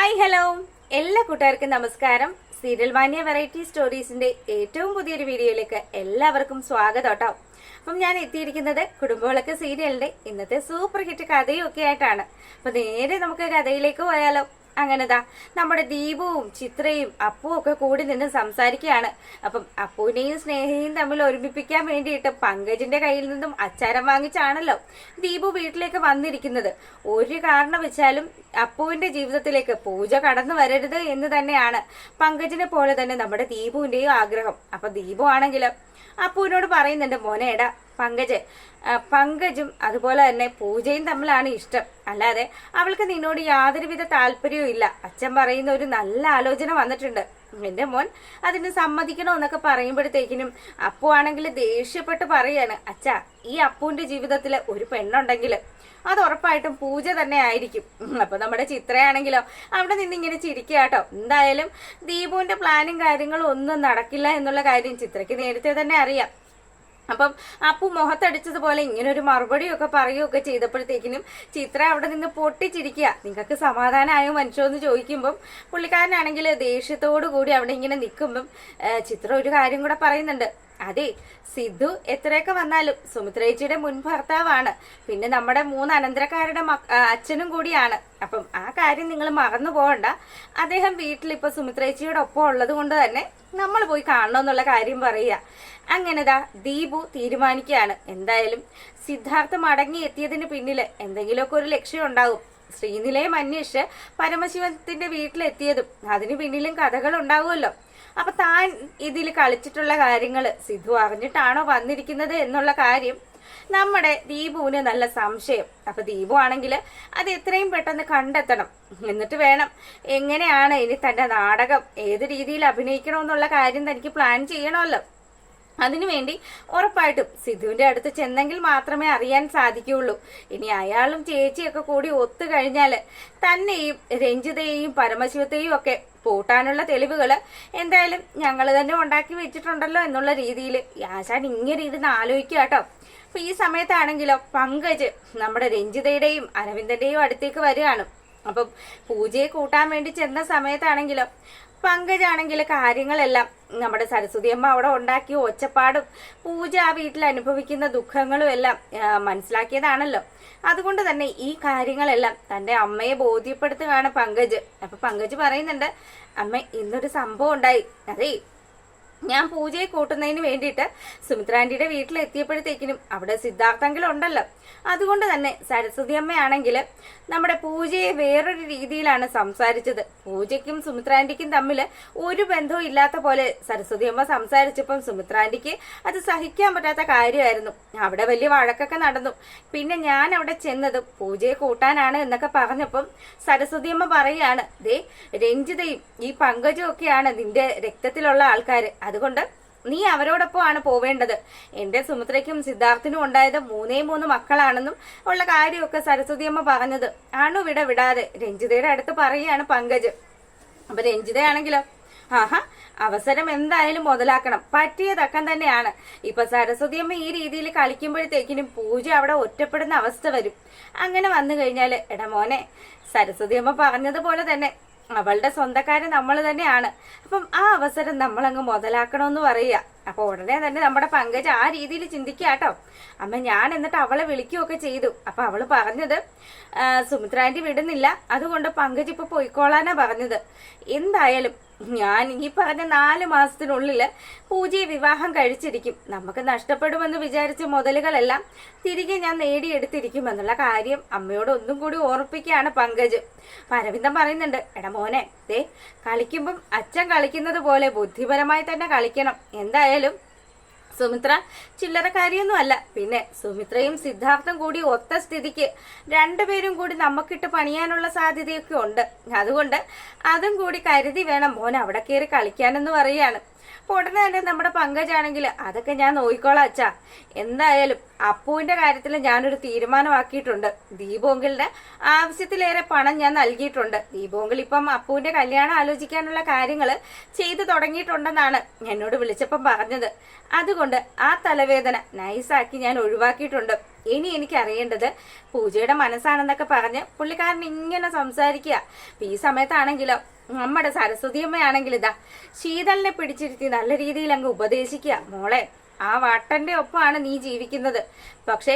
Hi hello എല്ലാ കൂട്ടുകാർക്കും നമസ്കാരം. സീരിയൽ മാനിയ വെറൈറ്റി സ്റ്റോറീസിന്റെ ഏറ്റവും പുതിയൊരു വീഡിയോയിലേക്ക് എല്ലാവർക്കും സ്വാഗതം കേട്ടോ. അപ്പം ഞാൻ എത്തിയിരിക്കുന്നത് കുടുംബവിളക്ക് സീരിയലിന്റെ ഇന്നത്തെ സൂപ്പർ ഹിറ്റ് കഥയും ഒക്കെ ആയിട്ടാണ്. അപ്പൊ നേരെ നമുക്ക് കഥയിലേക്ക് പോയാലോ. അങ്ങനെതാ നമ്മുടെ ദീപുവും ചിത്രയും അപ്പുവും ഒക്കെ കൂടി നിന്ന് സംസാരിക്കുകയാണ്. അപ്പം അപ്പുവിനെയും സ്നേഹയും തമ്മിൽ ഒരുമിപ്പിക്കാൻ വേണ്ടിയിട്ട് പങ്കജിന്റെ കയ്യിൽ നിന്നും അച്ചാരം വാങ്ങിച്ചാണല്ലോ ദീപു വീട്ടിലേക്ക് വന്നിരിക്കുന്നത്. ഒരു കാരണം വെച്ചാലും അപ്പുവിന്റെ ജീവിതത്തിലേക്ക് പൂജ കടന്നു വരരുത് എന്ന് തന്നെയാണ് പങ്കജിനെ പോലെ തന്നെ നമ്മുടെ ദീപുവിന്റെയും ആഗ്രഹം. അപ്പൊ ദീപു ആണെങ്കിലും അപ്പുവിനോട് പറയുന്നുണ്ട്, മോനേടാ പങ്കജും അതുപോലെ തന്നെ പൂജയും തമ്മിലാണ് ഇഷ്ടം, അല്ലാതെ അവൾക്ക് നിന്നോട് യാതൊരുവിധ താല്പര്യവും ഇല്ല. അച്ഛൻ പറയുന്ന ഒരു നല്ല ആലോചന വന്നിട്ടുണ്ട്, എന്റെ മോൻ അതിന് സമ്മതിക്കണോ എന്നൊക്കെ പറയുമ്പോഴത്തേക്കിനും അപ്പു ആണെങ്കിൽ ദേഷ്യപ്പെട്ട് പറയാണ്, അച്ഛാ ഈ അപ്പുവിന്റെ ജീവിതത്തില് ഒരു പെണ്ണുണ്ടെങ്കിൽ അത് ഉറപ്പായിട്ടും പൂജ തന്നെ ആയിരിക്കും. അപ്പൊ നമ്മുടെ ചിത്രയാണെങ്കിലോ അവിടെ നിന്ന് ഇങ്ങനെ ചിരിക്കുക കേട്ടോ. എന്തായാലും ദീപുവിന്റെ പ്ലാനും കാര്യങ്ങളും ഒന്നും നടക്കില്ല എന്നുള്ള കാര്യം ചിത്രയ്ക്ക് നേരത്തെ തന്നെ അറിയാം. അപ്പം അപ്പു മുഖത്തടിച്ചതുപോലെ ഇങ്ങനെ ഒരു മറുപടിയൊക്കെ പറയുകയൊക്കെ ചെയ്തപ്പോഴത്തേക്കിനും ചിത്ര അവിടെ നിന്ന് പൊട്ടിച്ചിരിക്കുക. നിങ്ങൾക്ക് സമാധാനമായോ മനുഷ്യോ എന്ന് ചോദിക്കുമ്പം പുള്ളിക്കാരനാണെങ്കിൽ ദേഷ്യത്തോടു കൂടി അവിടെ ഇങ്ങനെ നിൽക്കുമ്പം ചിത്ര ഒരു കാര്യം കൂടെ പറയുന്നുണ്ട്, അതെ സിദ്ധു എത്രയൊക്കെ വന്നാലും സുമിത്രേച്ചിയുടെ മുൻ ഭർത്താവാണ്, പിന്നെ നമ്മുടെ 3 അനന്തരക്കാരുടെ അച്ഛനും കൂടിയാണ്. അപ്പം ആ കാര്യം നിങ്ങൾ മറന്നു പോകണ്ട. അദ്ദേഹം വീട്ടിലിപ്പോ സുമിത്രേച്ചിയുടെ ഒപ്പം ഉള്ളത് കൊണ്ട് തന്നെ നമ്മൾ പോയി കാണണമെന്നുള്ള കാര്യം പറയുക. അങ്ങനെതാ ദീപു തീരുമാനിക്കുകയാണ്, എന്തായാലും സിദ്ധാർത്ഥം മടങ്ങി എത്തിയതിന് പിന്നിൽ എന്തെങ്കിലുമൊക്കെ ഒരു ലക്ഷ്യം ഉണ്ടാകും. ശ്രീനിലയം അന്വേഷിച്ച് പരമശിവത്തിന്റെ വീട്ടിലെത്തിയതും അതിന് പിന്നിലും കഥകൾ ഉണ്ടാവുമല്ലോ. അപ്പൊ താൻ ഇതിൽ കളിച്ചിട്ടുള്ള കാര്യങ്ങൾ സിദ്ധു അറിഞ്ഞിട്ടാണോ വന്നിരിക്കുന്നത് എന്നുള്ള കാര്യം നമ്മുടെ ദീപുവിന് നല്ല സംശയം. അപ്പൊ ദീപു ആണെങ്കിൽ അത് എത്രയും പെട്ടെന്ന് കണ്ടെത്തണം. എന്നിട്ട് വേണം എങ്ങനെയാണ് ഇനി തന്റെ നാടകം ഏത് രീതിയിൽ അഭിനയിക്കണമെന്നുള്ള കാര്യം തനിക്ക് പ്ലാൻ ചെയ്യണമല്ലോ. അതിനുവേണ്ടി ഉറപ്പായിട്ടും സിദ്ധുവിന്റെ അടുത്ത് ചെന്നെങ്കിൽ മാത്രമേ അറിയാൻ സാധിക്കുകയുള്ളൂ. ഇനി അയാളും ചേച്ചിയൊക്കെ കൂടി ഒത്തു കഴിഞ്ഞാല് തന്നെയും രഞ്ജിതയെയും പരമശിവത്തെയും ഒക്കെ പൂട്ടാനുള്ള തെളിവുകൾ എന്തായാലും ഞങ്ങൾ തന്നെ ഉണ്ടാക്കി വെച്ചിട്ടുണ്ടല്ലോ എന്നുള്ള രീതിയിൽ ആശാൻ ഇങ്ങനെ ഇരുന്ന് ആലോചിക്കുക കേട്ടോ. അപ്പൊ ഈ സമയത്താണെങ്കിലോ പങ്കജ് നമ്മുടെ രഞ്ജിതയുടെയും അരവിന്ദന്റെയും അടുത്തേക്ക് വരികയാണ്. അപ്പം പൂജയെ കൂട്ടാൻ വേണ്ടി ചെന്ന സമയത്താണെങ്കിലോ പങ്കജാണെങ്കിൽ കാര്യങ്ങളെല്ലാം നമ്മുടെ സരസ്വതി അമ്മ അവിടെ ഉണ്ടാക്കിയ ഒച്ചപ്പാടും പൂജ ആ വീട്ടിൽ അനുഭവിക്കുന്ന ദുഃഖങ്ങളും എല്ലാം മനസ്സിലാക്കിയതാണല്ലോ. അതുകൊണ്ട് തന്നെ ഈ കാര്യങ്ങളെല്ലാം തന്റെ അമ്മയെ ബോധ്യപ്പെടുത്തുകയാണ് പങ്കജ്. അപ്പൊ പങ്കജ് പറയുന്നുണ്ട്, അമ്മ ഇന്നൊരു സംഭവം ഉണ്ടായി. അതേ ഞാൻ പൂജയെ കൂട്ടുന്നതിന് വേണ്ടിയിട്ട് സുമിത്രാന്റിയുടെ വീട്ടിലെത്തിയപ്പോഴത്തേക്കിനും അവിടെ സിദ്ധാർത്ഥെങ്കിലും ഉണ്ടല്ലോ. അതുകൊണ്ട് തന്നെ സരസ്വതി അമ്മയാണെങ്കിൽ നമ്മുടെ പൂജയെ വേറൊരു രീതിയിലാണ് സംസാരിച്ചത്. പൂജയ്ക്കും സുമിത്രാന്റിക്കും തമ്മിൽ ഒരു ബന്ധവും ഇല്ലാത്ത പോലെ സരസ്വതി അമ്മ സംസാരിച്ചപ്പം സുമിത്രാന്റിക്ക് അത് സഹിക്കാൻ പറ്റാത്ത കാര്യമായിരുന്നു. അവിടെ വലിയ വഴക്കൊക്കെ നടന്നു. പിന്നെ ഞാൻ അവിടെ ചെന്നത് പൂജയെ കൂട്ടാനാണ് എന്നൊക്കെ പറഞ്ഞപ്പം സരസ്വതി അമ്മ പറയാണ്, ദേ രഞ്ജിതയും ഈ പങ്കജും ഒക്കെയാണ് നിന്റെ രക്തത്തിലുള്ള ആൾക്കാര്, അതുകൊണ്ട് നീ അവരോടൊപ്പമാണ് പോവേണ്ടത്. എന്റെ സുമിത്രയ്ക്കും സിദ്ധാർത്ഥിനും ഉണ്ടായത് 3 മക്കളാണെന്നും ഉള്ള കാര്യമൊക്കെ സരസ്വതി അമ്മ പറഞ്ഞത് ആണു വിടാതെ രഞ്ജിതയുടെ അടുത്ത് പറയുകയാണ് പങ്കജ്. അപ്പൊ രഞ്ജിതയാണെങ്കിലോ ആഹാ അവസരം എന്തായാലും മുതലാക്കണം, പറ്റിയ തക്കം തന്നെയാണ്. ഇപ്പൊ സരസ്വതി അമ്മ ഈ രീതിയിൽ കളിക്കുമ്പോഴത്തേക്കിനും പൂജ അവിടെ ഒറ്റപ്പെടുന്ന അവസ്ഥ വരും. അങ്ങനെ വന്നു കഴിഞ്ഞാല് എടാ മോനെ സരസ്വതി അമ്മ പറഞ്ഞതുപോലെ തന്നെ അവളുടെ സ്വന്തക്കാര് നമ്മൾ തന്നെയാണ്. അപ്പം ആ അവസരം നമ്മളങ്ങ് മുതലാക്കണമെന്ന് പറയുക. അപ്പൊ ഉടനെ തന്നെ നമ്മുടെ പങ്കജ് ആ രീതിയിൽ ചിന്തിക്കാട്ടോ. അമ്മ ഞാൻ എന്നിട്ട് അവളെ വിളിക്കുകയൊക്കെ ചെയ്തു. അപ്പൊ അവള് പറഞ്ഞത് സുമിത്രാന്റി വിടുന്നില്ല, അതുകൊണ്ട് പങ്കജ് ഇപ്പൊ പോയിക്കോളാനാ പറഞ്ഞത്. എന്തായാലും ഞാൻ ഈ പറഞ്ഞ 4 മാസത്തിനുള്ളിൽ പൂജയെ വിവാഹം കഴിച്ചിരിക്കും. നമുക്ക് നഷ്ടപ്പെടുമെന്ന് വിചാരിച്ച മുതലുകളെല്ലാം തിരികെ ഞാൻ നേടിയെടുത്തിരിക്കുമെന്നുള്ള കാര്യം അമ്മയോട് ഒന്നും കൂടി ഓർപ്പിക്കുകയാണ് പങ്കജ്. അരവിന്ദൻ പറയുന്നുണ്ട്, എടാ മോനെ ദേ കളിക്കുമ്പം അച്ഛൻ കളിക്കുന്നത് പോലെ ബുദ്ധിപരമായി തന്നെ കളിക്കണം. എന്തായാലും സുമിത്ര ചില്ലറക്കാരിയൊന്നും അല്ല. പിന്നെ സുമിത്രയും സിദ്ധാർത്ഥം കൂടി ഒത്ത സ്ഥിതിക്ക് 2 പേരും കൂടി നമുക്കിട്ട് പണിയാനുള്ള സാധ്യതയൊക്കെ ഉണ്ട്. അതുകൊണ്ട് അതും കൂടി കരുതി വേണം മോൻ അവിടെ കയറി കളിക്കാനെന്ന് പറയാണ്. അപ്പൊ ഉടനെ തന്നെ നമ്മുടെ പങ്കജാണെങ്കിൽ അതൊക്കെ ഞാൻ നോക്കിക്കോളാം അച്ഛാ. എന്തായാലും അപ്പുവിന്റെ കാര്യത്തിൽ ഞാനൊരു തീരുമാനമാക്കിയിട്ടുണ്ട്. ദീപോങ്കിളിന്റെ ആവശ്യത്തിലേറെ പണം ഞാൻ നൽകിയിട്ടുണ്ട്. ദീപോങ്കിൾ ഇപ്പം അപ്പുവിന്റെ കല്യാണം ആലോചിക്കാനുള്ള കാര്യങ്ങൾ ചെയ്തു തുടങ്ങിയിട്ടുണ്ടെന്നാണ് എന്നോട് വിളിച്ചപ്പം പറഞ്ഞത്. അതുകൊണ്ട് ആ തലവേദന നൈസാക്കി ഞാൻ ഒഴിവാക്കിയിട്ടുണ്ട്. ഇനി എനിക്ക് അറിയേണ്ടത് പൂജയുടെ മനസ്സാണെന്നൊക്കെ പറഞ്ഞ് പുള്ളിക്കാരൻ ഇങ്ങനെ സംസാരിക്കുക. ഈ സമയത്താണെങ്കിലോ നമ്മുടെ സരസ്വതി അമ്മയാണെങ്കിൽ ഇതാ ശീതളിനെ പിടിച്ചിരുത്തി നല്ല രീതിയിൽ അങ്ങ് ഉപദേശിക്കുക. മോളെ, ആ വട്ടന്റെ ഒപ്പമാണ് നീ ജീവിക്കുന്നത്, പക്ഷെ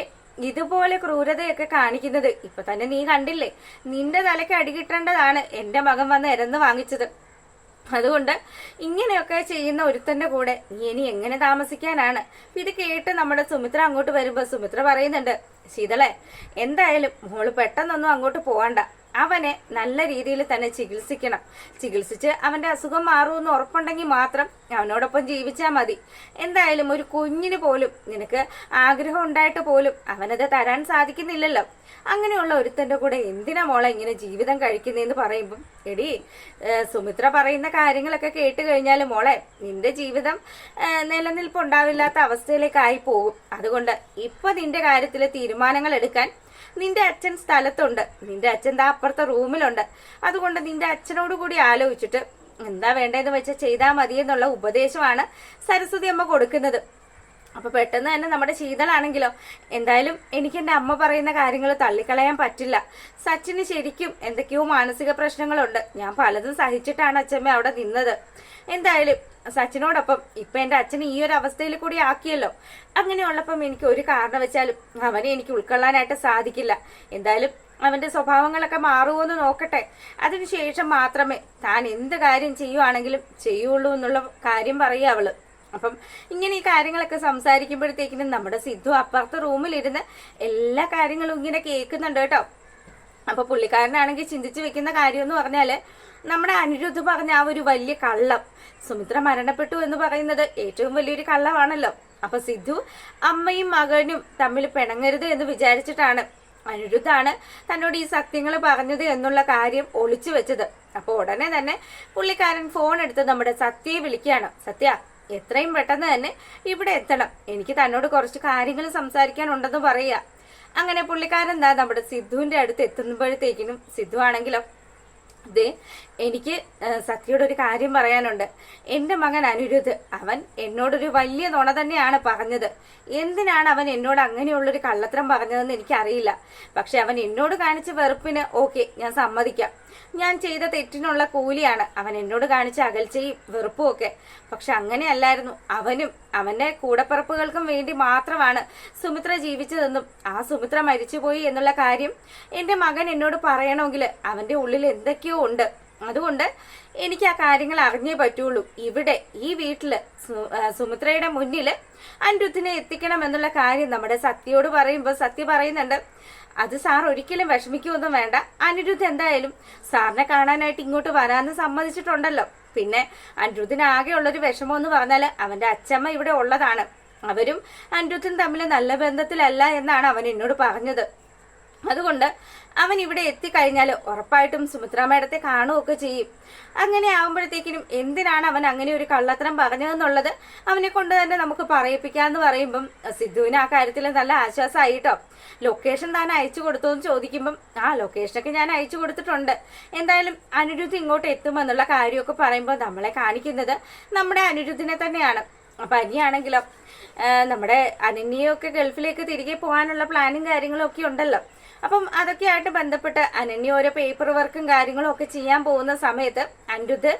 ഇതുപോലെ ക്രൂരതയൊക്കെ കാണിക്കുന്നത് ഇപ്പൊ തന്നെ നീ കണ്ടില്ലേ. നിന്റെ തലയ്ക്ക് അടികിട്ടേണ്ടതാണ് എന്റെ മകൻ വന്ന് എരന്ന് വാങ്ങിച്ചത്. അതുകൊണ്ട് ഇങ്ങനെയൊക്കെ ചെയ്യുന്ന ഒരുത്തന്റെ കൂടെ നീ ഇനി എങ്ങനെ താമസിക്കാനാണ്? ഇത് കേട്ട് നമ്മുടെ സുമിത്ര അങ്ങോട്ട് വരുമ്പോ സുമിത്ര പറയുന്നുണ്ട്, ശീതളെ, എന്തായാലും മോള് പെട്ടെന്നൊന്നും അങ്ങോട്ട് പോകണ്ട. അവനെ നല്ല രീതിയിൽ തന്നെ ചികിത്സിക്കണം. ചികിത്സിച്ച് അവന്റെ അസുഖം മാറുമെന്ന് ഉറപ്പുണ്ടെങ്കിൽ മാത്രം അവനോടൊപ്പം ജീവിച്ചാൽ മതി. എന്തായാലും ഒരു കുഞ്ഞിന് പോലും നിനക്ക് ആഗ്രഹം ഉണ്ടായിട്ട് പോലും അവനത് തരാൻ സാധിക്കുന്നില്ലല്ലോ. അങ്ങനെയുള്ള ഒരുത്തന്റെ കൂടെ എന്തിനാ മോളെ ഇങ്ങനെ ജീവിതം കഴിക്കുന്നതെന്ന് പറയുമ്പം, എടി സുമിത്ര പറയുന്ന കാര്യങ്ങളൊക്കെ കേട്ട് കഴിഞ്ഞാൽ മോളെ നിന്റെ ജീവിതം നിലനിൽപ്പുണ്ടാവില്ലാത്ത അവസ്ഥയിലേക്കായി പോകും. അതുകൊണ്ട് ഇപ്പൊ നിന്റെ കാര്യത്തിൽ തീരുമാനങ്ങൾ എടുക്കാൻ നിന്റെ അച്ഛൻ സ്ഥലത്തുണ്ട്. നിന്റെ അച്ഛൻ ദാ അപ്പുറത്തെ റൂമിലുണ്ട്. അതുകൊണ്ട് നിന്റെ അച്ഛനോട് കൂടി ആലോചിച്ചിട്ട് എന്താ വേണ്ടതെന്ന് വെച്ചാൽ ചെയ്താൽ മതി എന്നുള്ള ഉപദേശമാണ് സരസ്വതി അമ്മ കൊടുക്കുന്നത്. അപ്പൊ പെട്ടെന്ന് തന്നെ നമ്മുടെ ശീതളാണെങ്കിലോ, എന്തായാലും എനിക്ക് എന്റെ അമ്മ പറയുന്ന കാര്യങ്ങൾ തള്ളിക്കളയാൻ പറ്റില്ല. സച്ചിന് ശരിക്കും എന്തൊക്കെയോ മാനസിക പ്രശ്നങ്ങളുണ്ട്. ഞാൻ പലതും സഹിച്ചിട്ടാണ് അച്ഛമ്മ അവിടെ നിന്നത്. എന്തായാലും സച്ചിനോടൊപ്പം ഇപ്പൊ എന്റെ അച്ഛനെ ഈ ഒരു അവസ്ഥയിൽ കൂടി ആക്കിയല്ലോ. അങ്ങനെയുള്ളപ്പം എനിക്ക് ഒരു കാരണവശാലും അവനെ എനിക്ക് ഉൾക്കൊള്ളാനായിട്ട് സാധിക്കില്ല. എന്തായാലും അവന്റെ സ്വഭാവങ്ങളൊക്കെ മാറുമോന്ന് നോക്കട്ടെ. അതിനുശേഷം മാത്രമേ താൻ എന്ത് കാര്യം ചെയ്യുവാണെങ്കിലും ചെയ്യുള്ളൂ എന്നുള്ള കാര്യം പറയുക അവള്. അപ്പം ഇങ്ങനെ ഈ കാര്യങ്ങളൊക്കെ സംസാരിക്കുമ്പോഴത്തേക്കിനും നമ്മുടെ സിദ്ധു അപ്പുറത്തെ റൂമിലിരുന്ന് എല്ലാ കാര്യങ്ങളും ഇങ്ങനെ കേൾക്കുന്നുണ്ട് കേട്ടോ. അപ്പൊ പുള്ളിക്കാരനാണെങ്കിൽ ചിന്തിച്ചു വെക്കുന്ന കാര്യം എന്ന് പറഞ്ഞാല്, നമ്മുടെ അനിരുദ്ധ് പറഞ്ഞ ആ ഒരു വലിയ കള്ളം, സുമിത്ര മരണപ്പെട്ടു എന്ന് പറയുന്നത് ഏറ്റവും വലിയൊരു കള്ളമാണല്ലോ. അപ്പൊ സിദ്ധു അമ്മയും മകനും തമ്മിൽ പിണങ്ങരുത് എന്ന് വിചാരിച്ചിട്ടാണ് അനിരുദ്ധാണ് തന്നോട് ഈ സത്യങ്ങൾ പറഞ്ഞത് എന്നുള്ള കാര്യം ഒളിച്ചു വെച്ചത്. അപ്പൊ ഉടനെ തന്നെ പുള്ളിക്കാരൻ ഫോൺ എടുത്ത് നമ്മുടെ സത്യയെ വിളിക്കുകയാണ്. സത്യ, എത്രയും പെട്ടെന്ന് തന്നെ ഇവിടെ എത്തണം, എനിക്ക് തന്നോട് കുറച്ച് കാര്യങ്ങൾ സംസാരിക്കാനുണ്ടെന്ന് പറയുക. അങ്ങനെ പുള്ളിക്കാരൻ എന്താ നമ്മുടെ സിദ്ധുവിന്റെ അടുത്ത് എത്തുമ്പോഴത്തേക്കിനും സിദ്ധു ആണെങ്കിലോ, അതെ, എനിക്ക് സത്യയോട് ഒരു കാര്യം പറയാനുണ്ട്. എൻ്റെ മകൻ അനിരുദ്ധ്, അവൻ എന്നോടൊരു വലിയ നുണ തന്നെയാണ് പറഞ്ഞത്. എന്തിനാണ് അവൻ എന്നോട് അങ്ങനെയുള്ളൊരു കള്ളത്തരം പറഞ്ഞതെന്ന് എനിക്കറിയില്ല. പക്ഷെ അവൻ എന്നോട് കാണിച്ച വെറുപ്പിന് ഓക്കെ, ഞാൻ സമ്മതിക്കാം. ഞാൻ ചെയ്ത തെറ്റിനുള്ള കൂലിയാണ് അവൻ എന്നോട് കാണിച്ച അകൽച്ചയും വെറുപ്പും ഒക്കെ. പക്ഷെ അങ്ങനെയല്ലായിരുന്നു. അവനും അവന്റെ കൂടപ്പിറപ്പുകൾക്കും വേണ്ടി മാത്രമാണ് സുമിത്ര ജീവിച്ചതെന്നും ആ സുമിത്ര മരിച്ചുപോയി എന്നുള്ള കാര്യം എൻ്റെ മകൻ എന്നോട് പറയണമെങ്കിൽ അവന്റെ ഉള്ളിൽ എന്തൊക്കെയോ ഉണ്ട്. അതുകൊണ്ട് എനിക്ക് ആ കാര്യങ്ങൾ അറിഞ്ഞേ പറ്റുള്ളൂ. ഇവിടെ ഈ വീട്ടില് സുമിത്രയുടെ മുന്നില് അനിരുദ്ധിനെ എത്തിക്കണം എന്നുള്ള കാര്യം നമ്മുടെ സത്യയോട് പറയുമ്പോൾ സത്യ പറയുന്നുണ്ട്, അത് സാർ ഒരിക്കലും വിഷമിക്കുമൊന്നും വേണ്ട. അനിരുദ്ധ് എന്തായാലും സാറിനെ കാണാനായിട്ട് ഇങ്ങോട്ട് വരാമെന്ന് സമ്മതിച്ചിട്ടുണ്ടല്ലോ. പിന്നെ അനിരുദ്ധിന് ആകെയുള്ളൊരു വിഷമം എന്ന് പറഞ്ഞാൽ അവന്റെ അച്ഛമ്മ ഇവിടെ ഉള്ളതാണ്. അവരും അനിരുദ്ധും തമ്മിൽ നല്ല ബന്ധത്തിലല്ല എന്നാണ് അവൻ എന്നോട് പറഞ്ഞത്. അതുകൊണ്ട് അവൻ ഇവിടെ എത്തിക്കഴിഞ്ഞാൽ ഉറപ്പായിട്ടും സുമിത്ര മേഡത്തെ കാണുകയൊക്കെ ചെയ്യും. അങ്ങനെ ആവുമ്പോഴത്തേക്കിനും എന്തിനാണ് അവൻ അങ്ങനെ ഒരു കള്ളത്തരം പറഞ്ഞതെന്നുള്ളത് അവനെ കൊണ്ട് തന്നെ നമുക്ക് പറയിപ്പിക്കാന്ന് പറയുമ്പം സിദ്ധുവിന് ആ കാര്യത്തിൽ നല്ല ആശ്വാസമായിട്ടോ. ലൊക്കേഷൻ താൻ അയച്ചു കൊടുത്തു എന്ന് ചോദിക്കുമ്പം ആ ലൊക്കേഷനൊക്കെ ഞാൻ അയച്ചു കൊടുത്തിട്ടുണ്ട്. എന്തായാലും അനിരുദ്ധ് ഇങ്ങോട്ട് എത്തുമെന്നുള്ള കാര്യമൊക്കെ പറയുമ്പോൾ നമ്മളെ കാണിക്കുന്നത് നമ്മുടെ അനിരുദ്ധിനെ തന്നെയാണ്. അപ്പൊ അനിയാണെങ്കിലോ നമ്മുടെ അനന്യയൊക്കെ ഗൾഫിലേക്ക് തിരികെ പോകാനുള്ള പ്ലാനും കാര്യങ്ങളും ഒക്കെ ഉണ്ടല്ലോ. അപ്പം അതൊക്കെ ആയിട്ട് ബന്ധപ്പെട്ട് അനന്യ ഓരോ പേപ്പർ വർക്കും കാര്യങ്ങളും ഒക്കെ ചെയ്യാൻ പോകുന്ന സമയത്ത് അനിരുദ്ധ്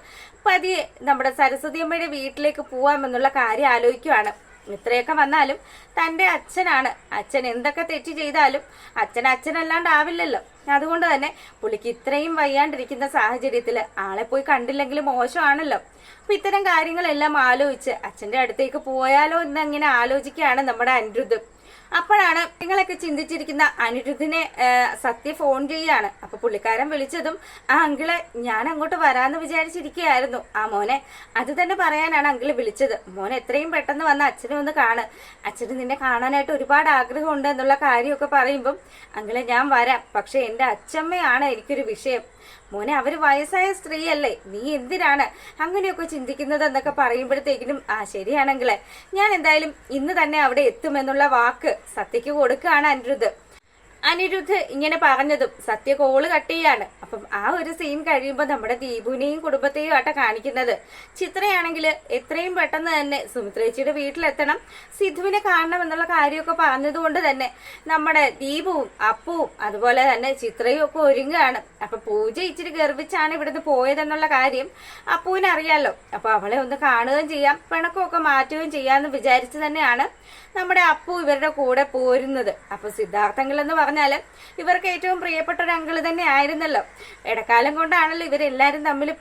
പതിയെ നമ്മുടെ സരസ്വതി അമ്മയുടെ വീട്ടിലേക്ക് പോവാമെന്നുള്ള കാര്യം ആലോചിക്കുവാണ്. ഇത്രയൊക്കെ വന്നാലും തന്റെ അച്ഛനാണ്. അച്ഛൻ എന്തൊക്കെ തെറ്റ് ചെയ്താലും അച്ഛനല്ലാണ്ടാവില്ലല്ലോ. അതുകൊണ്ട് തന്നെ പുള്ളിക്ക് ഇത്രയും വയ്യാണ്ടിരിക്കുന്ന സാഹചര്യത്തിൽ ആളെ പോയി കണ്ടില്ലെങ്കിൽ മോശമാണല്ലോ. അപ്പൊ ഇത്തരം കാര്യങ്ങളെല്ലാം ആലോചിച്ച് അച്ഛന്റെ അടുത്തേക്ക് പോയാലോ എന്നങ്ങനെ ആലോചിക്കുകയാണ് നമ്മുടെ അനിരുദ്ധ്. അപ്പോഴാണ് നിങ്ങളൊക്കെ ചിന്തിച്ചിരിക്കുന്ന അനിരുദ്ധിനെ സത്യ ഫോൺ ചെയ്യാണ്. അപ്പൊ പുള്ളിക്കാരൻ വിളിച്ചതും ആ അങ്കിളെ ഞാൻ അങ്ങോട്ട് വരാന്ന് വിചാരിച്ചിരിക്കുകയായിരുന്നു. ആ മോനെ അത് തന്നെ പറയാനാണ് അങ്കിള് വിളിച്ചത്. മോനെ എത്രയും പെട്ടെന്ന് വന്ന് അച്ഛനെ ഒന്ന് കാണ്, അച്ഛന് നിന്നെ കാണാനായിട്ട് ഒരുപാട് ആഗ്രഹമുണ്ട് എന്നുള്ള കാര്യമൊക്കെ പറയുമ്പം അങ്കിളെ ഞാൻ വരാം, പക്ഷെ എന്റെ അച്ഛമ്മയാണ് എനിക്കൊരു വിഷയം. മോനെ അവര് വയസ്സായ സ്ത്രീയല്ലേ, നീ എന്തിനാണ് അങ്ങനെയൊക്കെ ചിന്തിക്കുന്നത് എന്നൊക്കെ പറയുമ്പോഴത്തേക്കിനും ആ ശരിയാണെങ്കിലേ ഞാൻ എന്തായാലും ഇന്ന് തന്നെ അവിടെ എത്തുമെന്നുള്ള വാക്ക് സത്യക്ക് കൊടുക്കുകയാണ് അനിരുദ്ധ്. അനിരുദ്ധ് ഇങ്ങനെ പറഞ്ഞതും സത്യ കോള് കട്ട് ചെയ്യാണ്. അപ്പം ആ ഒരു സീൻ കഴിയുമ്പോൾ നമ്മുടെ ദീപുവിനെയും കുടുംബത്തെയും ആട്ടെ കാണിക്കുന്നത്. ചിത്രയാണെങ്കിൽ എത്രയും പെട്ടെന്ന് തന്നെ സുമിത്രേച്ചിയുടെ വീട്ടിലെത്തണം, സിധുവിനെ കാണണം എന്നുള്ള കാര്യമൊക്കെ പറഞ്ഞതുകൊണ്ട് തന്നെ നമ്മുടെ ദീപുവും അപ്പുവും അതുപോലെ തന്നെ ചിത്രയും ഒക്കെ ഒരുങ്ങുകയാണ്. അപ്പൊ പൂജ ഇച്ചിരി ഗർഭിച്ചാണ് ഇവിടുന്ന് പോയതെന്നുള്ള കാര്യം അപ്പുവിന് അറിയാലോ. അപ്പൊ അവളെ ഒന്ന് കാണുകയും ചെയ്യാം, പിണക്കമൊക്കെ മാറ്റുകയും ചെയ്യാന്ന് വിചാരിച്ച് തന്നെയാണ് നമ്മുടെ അപ്പു ഇവരുടെ കൂടെ പോരുന്നത്. അപ്പൊ സിദ്ധാർത്ഥങ്ങൾ എന്ന് പറഞ്ഞാല് ഇവർക്ക് ഏറ്റവും പ്രിയപ്പെട്ട ഒരു അങ്കിള് തന്നെ ആയിരുന്നല്ലോ. ഇടക്കാലം കൊണ്ടാണല്ലോ ഇവരെല്ലാരും തമ്മിൽ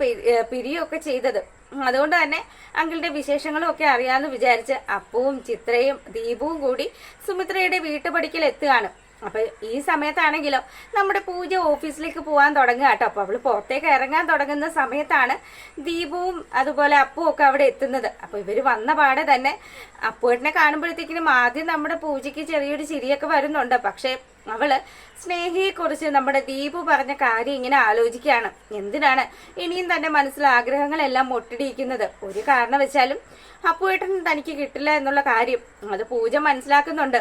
പിരിയൊക്കെ ചെയ്തത്. അതുകൊണ്ട് തന്നെ അങ്കിളുടെ വിശേഷങ്ങളും ഒക്കെ അറിയാമെന്ന് വിചാരിച്ച് അപ്പുവും ചിത്രയും ദീപുവും കൂടി സുമിത്രയുടെ വീട്ടുപടിക്കൽ എത്തുകയാണ്. അപ്പൊ ഈ സമയത്താണെങ്കിലോ നമ്മുടെ പൂജ ഓഫീസിലേക്ക് പോകാൻ തുടങ്ങുക കേട്ടോ. അപ്പൊ അവള് പുറത്തേക്ക് ഇറങ്ങാൻ തുടങ്ങുന്ന സമയത്താണ് ദീപുവും അതുപോലെ അപ്പുവും ഒക്കെ അവിടെ എത്തുന്നത്. അപ്പൊ ഇവര് വന്ന പാടെ തന്നെ അപ്പുവേട്ടനെ കാണുമ്പോഴത്തേക്കിനും ആദ്യം നമ്മുടെ പൂജയ്ക്ക് ചെറിയൊരു ചിരിയൊക്കെ വരുന്നുണ്ട്. പക്ഷെ അവള് സ്നേഹിയെ കുറിച്ച് നമ്മുടെ ദീപു പറഞ്ഞ കാര്യം ഇങ്ങനെ ആലോചിക്കുകയാണ്. എന്തിനാണ് ഇനിയും തന്റെ മനസ്സിൽ ആഗ്രഹങ്ങളെല്ലാം ഒട്ടിടിയിക്കുന്നത്? ഒരു കാരണവശാലും അപ്പുവേട്ടൻ തനിക്ക് കിട്ടില്ല എന്നുള്ള കാര്യം അത് പൂജ മനസ്സിലാക്കുന്നുണ്ട്.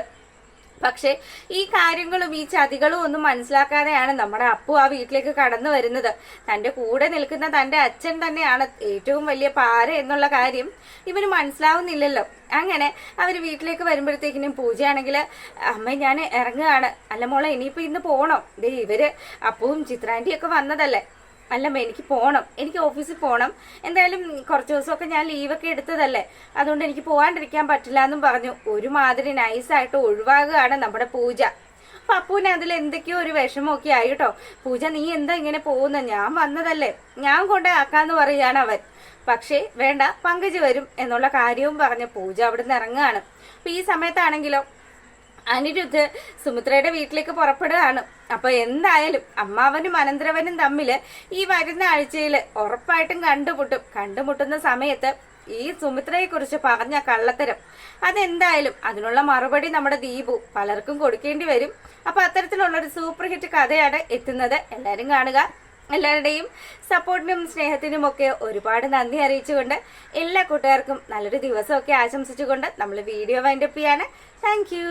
പക്ഷെ ഈ കാര്യങ്ങളും ഈ ചതികളും ഒന്നും മനസ്സിലാക്കാതെയാണ് നമ്മുടെ അപ്പു ആ വീട്ടിലേക്ക് കടന്നു വരുന്നത്. തന്റെ കൂടെ നിൽക്കുന്ന തന്റെ അച്ഛൻ തന്നെയാണ് ഏറ്റവും വലിയ പാര എന്നുള്ള കാര്യം ഇവന് മനസ്സിലാവുന്നില്ലല്ലോ. അങ്ങനെ അവര് വീട്ടിലേക്ക് വരുമ്പോഴത്തേക്കിനും പൂജയാണെങ്കിൽ അമ്മ ഞാൻ ഇറങ്ങുകയാണ്. അല്ല മോളെ ഇനിയിപ്പോ ഇന്ന് പോണോ? ദേ ഇവര് അപ്പുവും ചിത്രാന്റിയൊക്കെ വന്നതല്ലേ. അല്ലമ്മ എനിക്ക് പോകണം, എനിക്ക് ഓഫീസിൽ പോകണം, എന്തായാലും കുറച്ച് ദിവസമൊക്കെ ഞാൻ ലീവൊക്കെ എടുത്തതല്ലേ, അതുകൊണ്ട് എനിക്ക് പോകാണ്ടിരിക്കാൻ പറ്റില്ല എന്നും പറഞ്ഞു ഒരുമാതിരി നൈസായിട്ട് ഒഴിവാകുകയാണ് നമ്മുടെ പൂജ. അപ്പൊ അപ്പൂന് അതിൽ എന്തൊക്കെയോ ഒരു വിഷമമൊക്കെ ആയി കേട്ടോ. പൂജ നീ എന്താ ഇങ്ങനെ പോകുന്ന, ഞാൻ വന്നതല്ലേ, ഞാൻ കൊണ്ടേ ആക്കാന്ന് പറയുകയാണ് അവൻ. പക്ഷേ വേണ്ട, പങ്കജ് വരും എന്നുള്ള കാര്യവും പറഞ്ഞ പൂജ അവിടുന്ന് ഇറങ്ങുകയാണ്. അപ്പൊ ഈ സമയത്താണെങ്കിലോ അനിരുദ്ധ് സുമിത്രയുടെ വീട്ടിലേക്ക് പുറപ്പെടുകയാണ്. അപ്പൊ എന്തായാലും അമ്മാവനും അനന്തരവനും തമ്മില് ഈ വരുന്ന ആഴ്ചയിൽ ഉറപ്പായിട്ടും കണ്ടുമുട്ടുന്ന സമയത്ത് ഈ സുമിത്രയെ കുറിച്ച് പറഞ്ഞ കള്ളത്തരം അതെന്തായാലും അതിനുള്ള മറുപടി നമ്മുടെ ദീപു പലർക്കും കൊടുക്കേണ്ടി വരും. അപ്പൊ അത്തരത്തിലുള്ളൊരു സൂപ്പർ ഹിറ്റ് കഥയാണ് എത്തുന്നത്. എല്ലാവരും കാണുക. എല്ലാവരുടെയും സപ്പോർട്ടിനും സ്നേഹത്തിനും ഒക്കെ ഒരുപാട് നന്ദി അറിയിച്ചുകൊണ്ട് എല്ലാ കൂട്ടുകാർക്കും നല്ലൊരു ദിവസമൊക്കെ ആശംസിച്ചുകൊണ്ട് നമ്മൾ വീഡിയോ വൈൻഡപ്പ് ചെയ്യാണ്. Thank you.